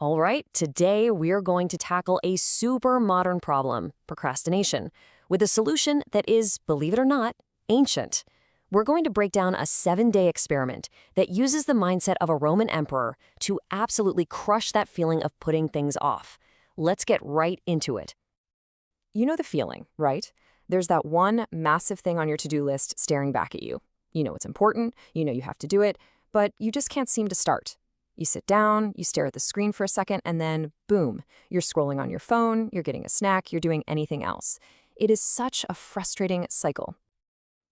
All right, today we're going to tackle a super modern problem, procrastination, with a solution that is, believe it or not, ancient. We're going to break down a 7-day experiment that uses the mindset of a Roman emperor to absolutely crush that feeling of putting things off. Let's get right into it. You know the feeling, right? There's that one massive thing on your to-do list staring back at you. You know it's important, you know you have to do it, but you just can't seem to start. You sit down, you stare at the screen for a second, and then, boom, you're scrolling on your phone, you're getting a snack, you're doing anything else. It is such a frustrating cycle.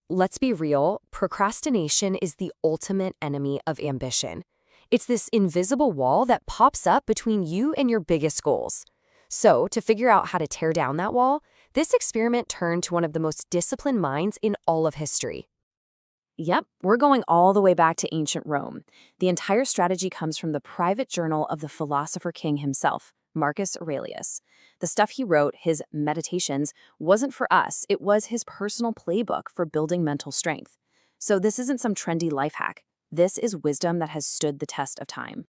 Let's be real, procrastination is the ultimate enemy of ambition. It's this invisible wall that pops up between you and your biggest goals. So, to figure out how to tear down that wall, this experiment turned to one of the most disciplined minds in all of history. Yep, we're going all the way back to ancient Rome. The entire strategy comes from the private journal of the philosopher king himself, Marcus Aurelius. The stuff he wrote, his meditations, wasn't for us. It was his personal playbook for building mental strength. So this isn't some trendy life hack. This is wisdom that has stood the test of time.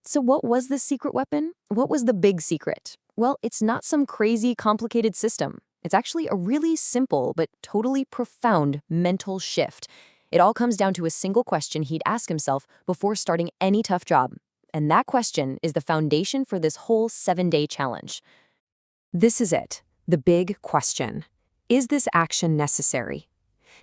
So what was this secret weapon? What was the big secret? Well, it's not some crazy, complicated system. It's actually a really simple but totally profound mental shift. It all comes down to a single question he'd ask himself before starting any tough job. And that question is the foundation for this whole 7-day challenge. This is it, the big question. Is this action necessary?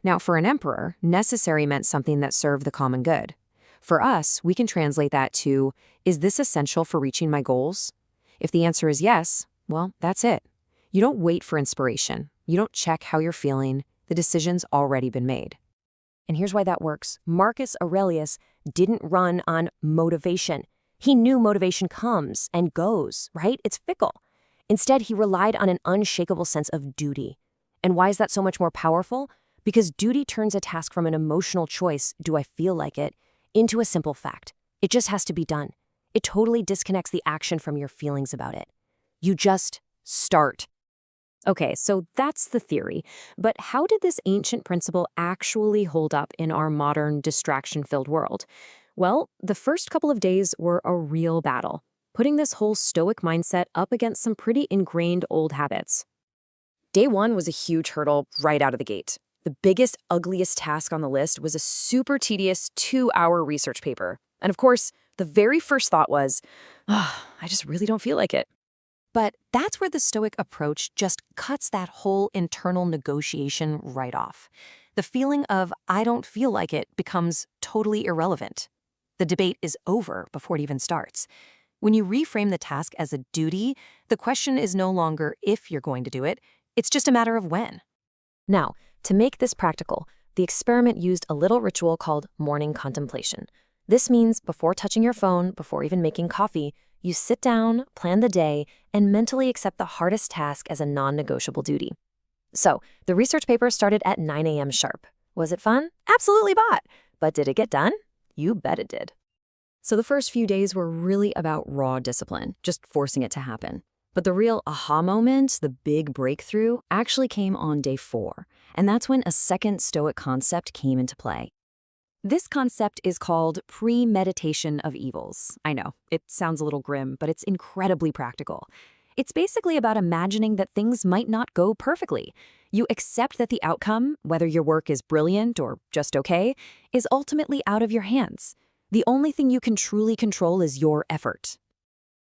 Now, for an emperor, necessary meant something that served the common good. For us, we can translate that to, is this essential for reaching my goals? If the answer is yes, well, that's it. You don't wait for inspiration. You don't check how you're feeling. The decision's already been made. And here's why that works. Marcus Aurelius didn't run on motivation. He knew motivation comes and goes, right? It's fickle. Instead, he relied on an unshakable sense of duty. And why is that so much more powerful? Because duty turns a task from an emotional choice, do I feel like it, into a simple fact. It just has to be done. It totally disconnects the action from your feelings about it. You just start. Okay, so that's the theory. But how did this ancient principle actually hold up in our modern, distraction-filled world? Well, the first couple of days were a real battle, putting this whole Stoic mindset up against some pretty ingrained old habits. Day 1 was a huge hurdle right out of the gate. The biggest, ugliest task on the list was a super tedious 2-hour research paper. And of course, the very first thought was, I just really don't feel like it. But that's where the Stoic approach just cuts that whole internal negotiation right off. The feeling of, I don't feel like it, becomes totally irrelevant. The debate is over before it even starts. When you reframe the task as a duty, the question is no longer if you're going to do it, it's just a matter of when. Now, to make this practical, the experiment used a little ritual called morning contemplation. This means before touching your phone, before even making coffee, you sit down, plan the day, and mentally accept the hardest task as a non-negotiable duty. So, the research paper started at 9 a.m. sharp. Was it fun? Absolutely not. But did it get done? You bet it did. So the first few days were really about raw discipline, just forcing it to happen. But the real aha moment, the big breakthrough, actually came on day 4. And that's when a second Stoic concept came into play. This concept is called premeditation of evils. I know, it sounds a little grim, but it's incredibly practical. It's basically about imagining that things might not go perfectly. You accept that the outcome, whether your work is brilliant or just okay, is ultimately out of your hands. The only thing you can truly control is your effort.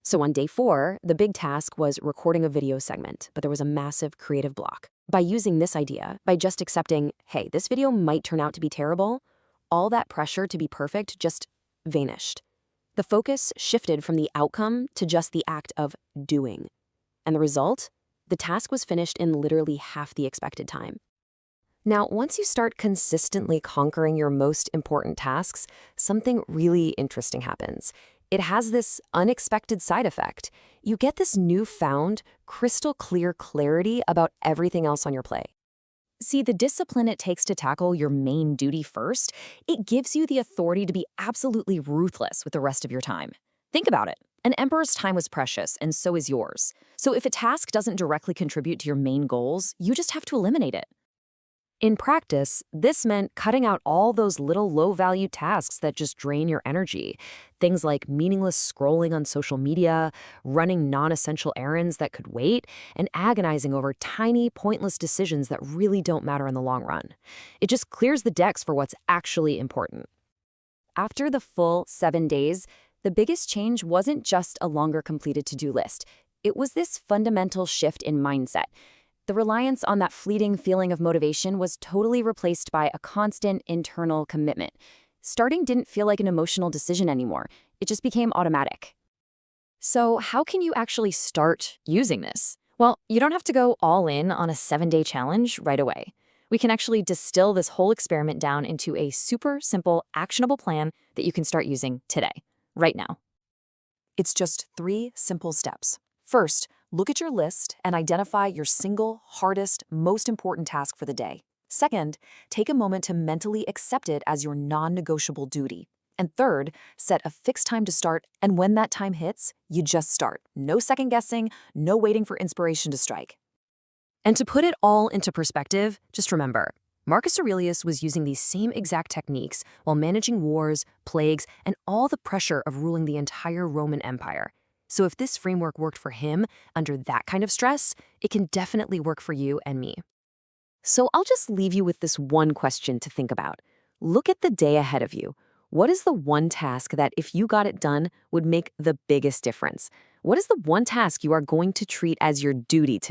So on day 4, the big task was recording a video segment, but there was a massive creative block. By using this idea, by just accepting, hey, this video might turn out to be terrible, all that pressure to be perfect just vanished. The focus shifted from the outcome to just the act of doing. And the result? The task was finished in literally half the expected time. Now, once you start consistently conquering your most important tasks, something really interesting happens. It has this unexpected side effect. You get this newfound, crystal clear clarity about everything else on your plate. See, the discipline it takes to tackle your main duty first, it gives you the authority to be absolutely ruthless with the rest of your time. Think about it. An emperor's time was precious, and so is yours. So if a task doesn't directly contribute to your main goals, you just have to eliminate it. In practice, this meant cutting out all those little low-value tasks that just drain your energy. Things like meaningless scrolling on social media, running non-essential errands that could wait, and agonizing over tiny, pointless decisions that really don't matter in the long run. It just clears the decks for what's actually important. After the full 7 days, the biggest change wasn't just a longer completed to-do list. It was this fundamental shift in mindset. The reliance on that fleeting feeling of motivation was totally replaced by a constant internal commitment. Starting didn't feel like an emotional decision anymore. It just became automatic. So, how can you actually start using this? Well, you don't have to go all in on a 7-day challenge right away. We can actually distill this whole experiment down into a super simple, actionable plan that you can start using today, right now. It's just 3 simple steps. First, look at your list and identify your single, hardest, most important task for the day. Second, take a moment to mentally accept it as your non-negotiable duty. And third, set a fixed time to start, and when that time hits, you just start. No second guessing, no waiting for inspiration to strike. And to put it all into perspective, just remember, Marcus Aurelius was using these same exact techniques while managing wars, plagues, and all the pressure of ruling the entire Roman Empire. So if this framework worked for him under that kind of stress, it can definitely work for you and me. So I'll just leave you with this one question to think about. Look at the day ahead of you. What is the one task that, if you got it done, would make the biggest difference? What is the one task you are going to treat as your duty today?